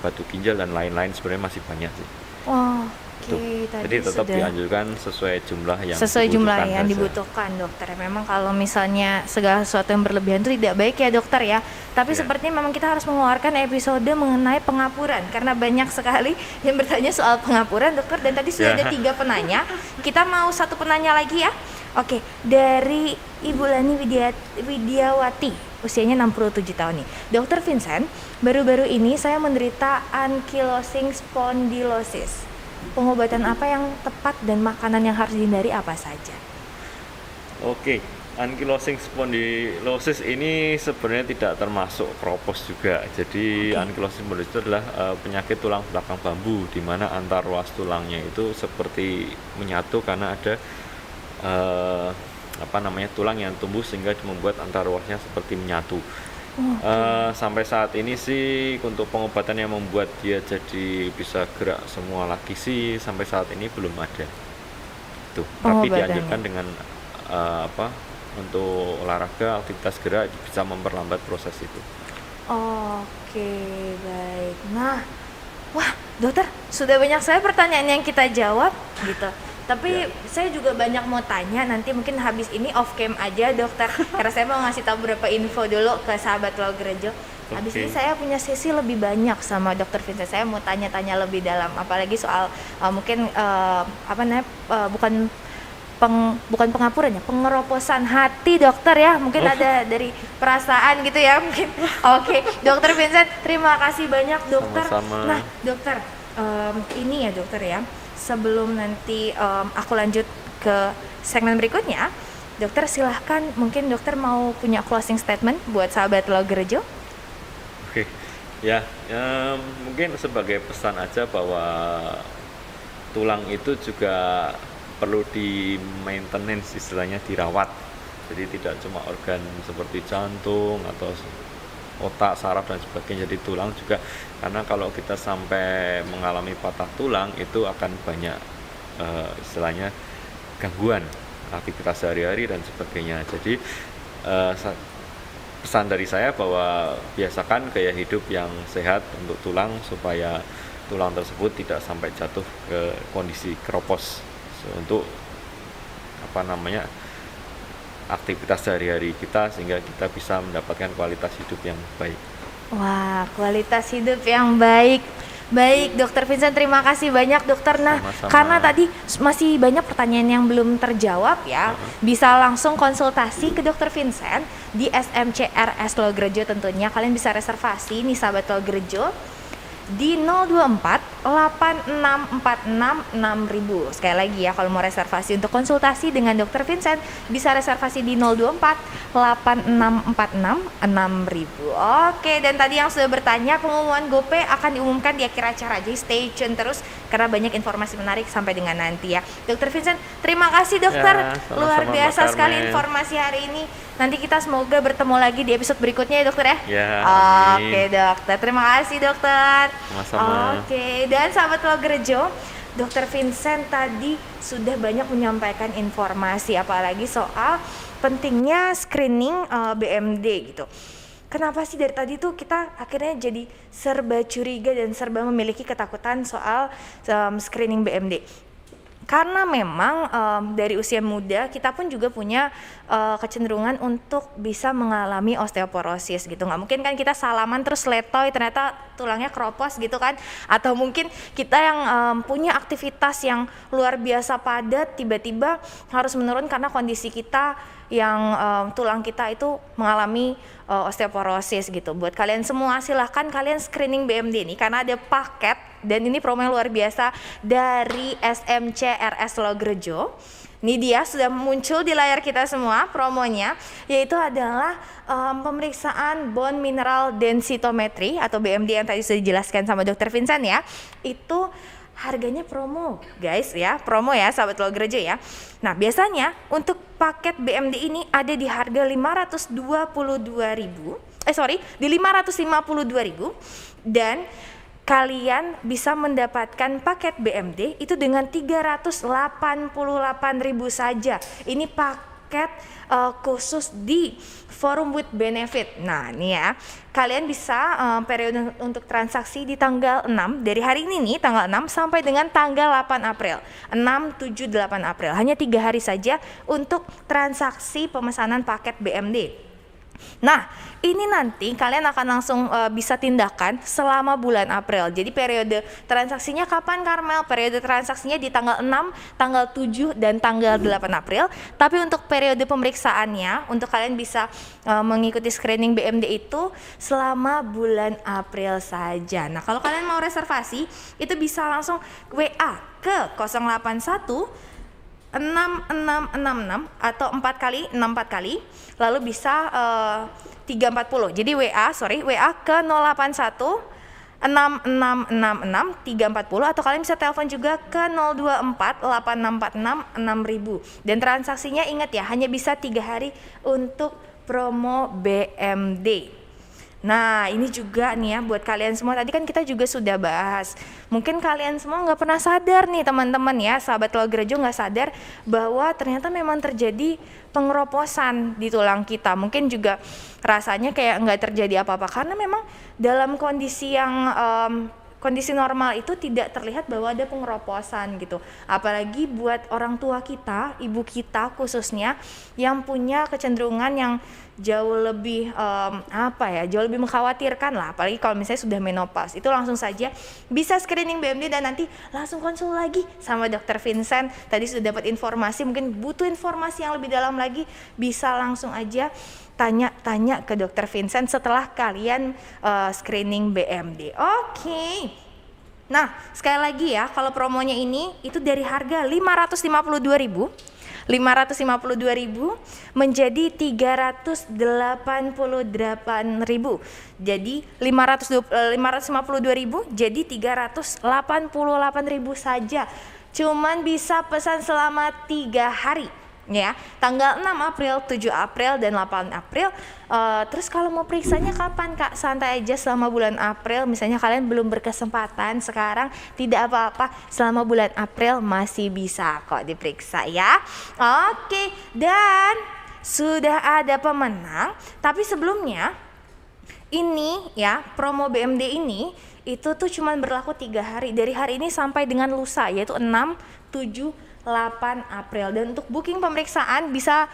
batu ginjal dan lain-lain, sebenarnya masih banyak sih. Oh, jadi tetap dianjurkan sesuai jumlah yang dibutuhkan dokter. Memang kalau misalnya segala sesuatu yang berlebihan itu tidak baik ya dokter ya. Tapi sepertinya memang kita harus mengeluarkan episode mengenai pengapuran karena banyak sekali yang bertanya soal pengapuran dokter, dan tadi sudah ada 3 penanya. Kita mau 1 penanya lagi ya. Oke, dari Ibu Lani Widiawati, usianya 67 tahun nih. Dokter Vincent, baru-baru ini saya menderita ankylosing spondylosis. Pengobatan apa yang tepat dan makanan yang harus dihindari apa saja? Oke, ankylosing spondylosis ini sebenarnya tidak termasuk kropos juga. Jadi ankylosing spondylosis itu adalah penyakit tulang belakang bambu, di mana antar ruas tulangnya itu seperti menyatu karena ada tulang yang tumbuh sehingga membuat antar ruasnya seperti menyatu. Sampai saat ini sih untuk pengobatan yang membuat dia jadi bisa gerak semua lagi sih sampai saat ini belum ada. Tapi dianjurkan dengan untuk olahraga, aktivitas gerak bisa memperlambat proses itu. Oke, baik. Nah, wah, dokter, sudah banyak sekali pertanyaan yang kita jawab gitu. Tapi saya juga banyak mau tanya, nanti mungkin habis ini off cam aja dokter, karena saya mau ngasih tahu beberapa info dulu ke sahabat Logerejo. Habis ini saya punya sesi lebih banyak sama dokter Vincent, saya mau tanya-tanya lebih dalam, apalagi soal bukan pengapuran ya, pengeroposan hati dokter ya, mungkin ada dari perasaan gitu ya mungkin. Oke, dokter Vincent, terima kasih banyak dokter. Sama-sama. Nah dokter, ini ya dokter ya, sebelum nanti aku lanjut ke segmen berikutnya, dokter silahkan, mungkin dokter mau punya closing statement buat sahabat Logerejo. Oke, mungkin sebagai pesan aja bahwa tulang itu juga perlu di maintenance, istilahnya dirawat. Jadi tidak cuma organ seperti jantung atau otak, saraf dan sebagainya, jadi tulang juga, karena kalau kita sampai mengalami patah tulang itu akan banyak istilahnya gangguan aktivitas sehari-hari dan sebagainya. Jadi pesan dari saya bahwa biasakan gaya hidup yang sehat untuk tulang supaya tulang tersebut tidak sampai jatuh ke kondisi keropos untuk aktivitas sehari-hari kita, sehingga kita bisa mendapatkan kualitas hidup yang baik. Wah, kualitas hidup yang baik. Baik, Dokter Vincent, terima kasih banyak dokter. Nah, Sama-sama. karena tadi masih banyak pertanyaan yang belum terjawab ya, bisa langsung konsultasi ke Dokter Vincent di SMCRS Logerejo tentunya. Kalian bisa reservasi nih sahabat Logerejo di 024 8646 6000. Sekali lagi ya, kalau mau reservasi untuk konsultasi dengan Dr. Vincent bisa reservasi di 024 8646 6000. Oke, dan tadi yang sudah bertanya, pengumuman GoPay akan diumumkan di akhir acara, jadi stay tune terus karena banyak informasi menarik sampai dengan nanti ya. Dr. Vincent, terima kasih dokter. Sama-sama, luar biasa Mbak sekali Carmen. informasi hari ini. Nanti kita semoga bertemu lagi di episode berikutnya ya dokter ya. Ya, Oke dokter, terima kasih dokter. Sama-sama. Oke, dan sahabat Logerejo, Dokter Vincent tadi sudah banyak menyampaikan informasi, apalagi soal pentingnya screening BMD gitu. Kenapa sih dari tadi tuh kita akhirnya jadi serba curiga dan serba memiliki ketakutan soal screening BMD? Karena memang dari usia muda kita pun juga punya kecenderungan untuk bisa mengalami osteoporosis gitu. Nggak mungkin kan kita salaman terus letoy ternyata tulangnya keropos gitu kan. Atau mungkin kita yang punya aktivitas yang luar biasa padat tiba-tiba harus menurun karena kondisi kita yang tulang kita itu mengalami osteoporosis gitu. Buat kalian semua silahkan kalian screening BMD ini karena ada paket dan ini promo yang luar biasa dari SMC RS Logerejo. Ini dia sudah muncul di layar kita semua promonya, yaitu adalah pemeriksaan bone mineral densitometry atau BMD yang tadi sudah dijelaskan sama Dr. Vincent ya. Itu harganya promo guys ya, promo ya sahabat Logerejo ya. Nah biasanya untuk paket BMD ini ada di harga 552.000 dan kalian bisa mendapatkan paket BMD itu dengan 388.000 saja. Ini paket khusus di Forum with Benefit. Nah, ini ya. Kalian bisa periode untuk transaksi di tanggal 6 dari hari ini nih, tanggal 6 sampai dengan tanggal 8 April. 6, 7, 8 April. Hanya 3 hari saja untuk transaksi pemesanan paket BMD. Nah, ini nanti kalian akan langsung bisa tindakan selama bulan April. Jadi periode transaksinya kapan Karmel? Periode transaksinya di tanggal 6, tanggal 7, dan tanggal 8 April. Tapi untuk periode pemeriksaannya, untuk kalian bisa mengikuti screening BMD itu selama bulan April saja. Nah, kalau kalian mau reservasi, itu bisa langsung WA ke 081 6666 atau 4 kali 64 kali lalu bisa 340. Jadi WA ke 081 6666 340 atau kalian bisa telepon juga ke 024 8646 6000. Dan transaksinya ingat ya, hanya bisa 3 hari untuk promo BMD. Nah ini juga nih ya buat kalian semua, tadi kan kita juga sudah bahas, mungkin kalian semua nggak pernah sadar nih teman-teman ya, sahabat Logerejo nggak sadar bahwa ternyata memang terjadi pengeroposan di tulang kita. Mungkin juga rasanya kayak nggak terjadi apa-apa karena memang dalam kondisi yang kondisi normal itu tidak terlihat bahwa ada pengeroposan gitu. Apalagi buat orang tua kita, ibu kita khususnya yang punya kecenderungan yang jauh lebih jauh lebih mengkhawatirkan lah, apalagi kalau misalnya sudah menopause. Itu langsung saja bisa screening BMD dan nanti langsung konsul lagi sama Dr. Vincent. Tadi sudah dapat informasi, mungkin butuh informasi yang lebih dalam lagi, bisa langsung aja tanya ke Dr. Vincent setelah kalian screening BMD. Oke. Nah, sekali lagi ya, kalau promonya ini itu dari harga 552.000 menjadi 388.000. Jadi 552.000 jadi 388.000 saja. Cuman bisa pesan selama 3 hari. Ya, tanggal 6 April, 7 April, dan 8 April. Terus kalau mau periksanya kapan Kak? Santai aja selama bulan April. Misalnya kalian belum berkesempatan sekarang, tidak apa-apa. Selama bulan April masih bisa kok diperiksa ya. Oke, dan sudah ada pemenang. Tapi sebelumnya ini ya, promo BMD ini itu tuh cuman berlaku 3 hari. Dari hari ini sampai dengan lusa, yaitu 6, 7, 8 April. Dan untuk booking pemeriksaan bisa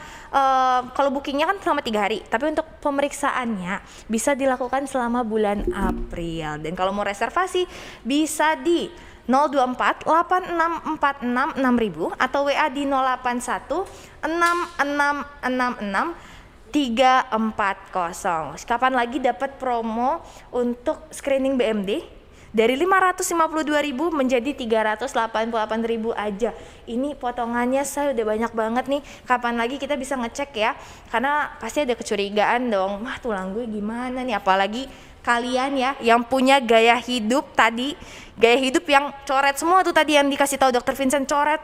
kalau bookingnya kan selama 3 hari, tapi untuk pemeriksaannya bisa dilakukan selama bulan April. Dan kalau mau reservasi bisa di 024 8646 6000 atau WA di 081 6666 340. Kapan lagi dapat promo untuk screening BMD? Dari 552.000 menjadi 388.000 aja. Ini potongannya saya udah banyak banget nih. Kapan lagi kita bisa ngecek ya? Karena pasti ada kecurigaan dong. Wah, tulang gue gimana nih? Apalagi kalian ya yang punya gaya hidup tadi, gaya hidup yang coret semua tuh tadi yang dikasih tahu Dr. Vincent, coret.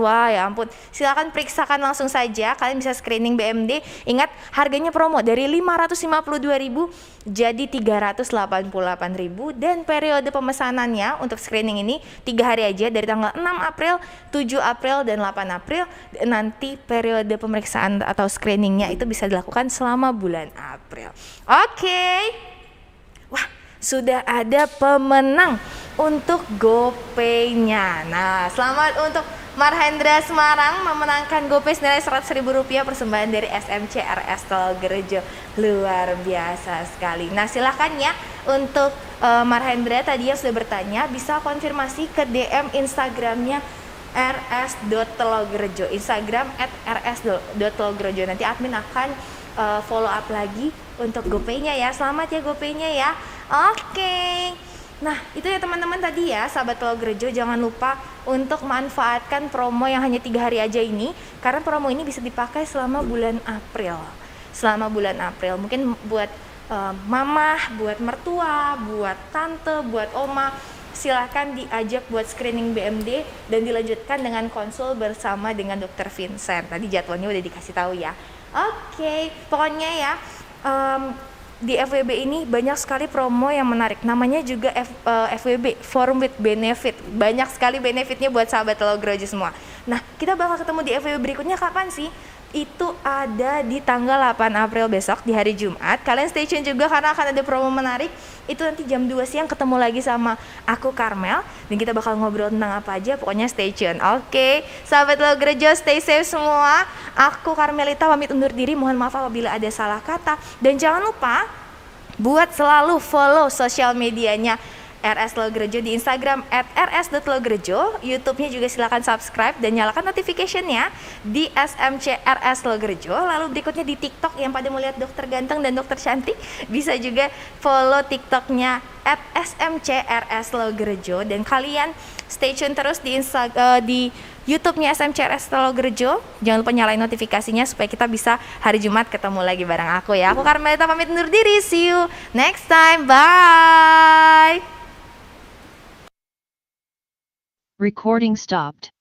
Wah ya ampun, silakan periksakan langsung saja. Kalian bisa screening BMD. Ingat harganya promo dari 552.000 jadi 388.000 dan periode pemesanannya untuk screening ini 3 hari aja dari tanggal 6 April, 7 April, dan 8 April. Nanti periode pemeriksaan atau screeningnya itu bisa dilakukan selama bulan April. Oke. Wah, sudah ada pemenang untuk GoPay-nya. Nah, selamat untuk Marhendra Semarang memenangkan GoPay senilai Rp100.000 persembahan dari SMC RS Tolgerejo. Luar biasa sekali. Nah, silahkan ya untuk Marhendra tadi yang sudah bertanya bisa konfirmasi ke DM Instagramnya rs.tolgerejo, Instagram @rs.tolgerejo. Nanti admin akan follow up lagi untuk GoPay-nya ya. Selamat ya GoPay-nya ya. Oke. Nah, itu ya teman-teman tadi ya, sahabat Tolgerejo, jangan lupa untuk manfaatkan promo yang hanya 3 hari aja ini, karena promo ini bisa dipakai selama bulan April. Selama bulan April, mungkin buat mama, buat mertua, buat tante, buat oma, silahkan diajak buat screening BMD dan dilanjutkan dengan konsul bersama dengan Dr. Vincent. Tadi jadwalnya udah dikasih tahu ya. Oke, pokoknya ya di FWB ini banyak sekali promo yang menarik. Namanya juga FWB, Forum with Benefit. Banyak sekali benefitnya buat sahabat Tolgerejo semua. Nah, kita bakal ketemu di FWB berikutnya kapan sih? Itu ada di tanggal 8 April besok di hari Jumat. Kalian stay tune juga karena akan ada promo menarik. Itu nanti jam 2 siang ketemu lagi sama aku Karmel dan kita bakal ngobrol tentang apa aja. Pokoknya stay tune. Oke, sahabat Tolgerejo, stay safe semua. Aku Karmelita pamit undur diri. Mohon maaf apabila ada salah kata dan jangan lupa buat selalu follow sosial medianya RS Tolgerejo di Instagram @rs.tolgerejo. YouTube-nya juga silakan subscribe dan nyalakan notification-nya di SMC RS Tolgerejo. Lalu berikutnya di TikTok yang pada mau lihat dokter ganteng dan dokter cantik, bisa juga follow TikTok-nya @SMC RS Tolgerejo. Dan kalian stay tune terus di di YouTube-nya SMC RS Tolgerejo. Jangan lupa nyalain notifikasinya supaya kita bisa hari Jumat ketemu lagi bareng aku ya. Aku Karmelita pamit undur diri. See you next time. Bye. Recording stopped.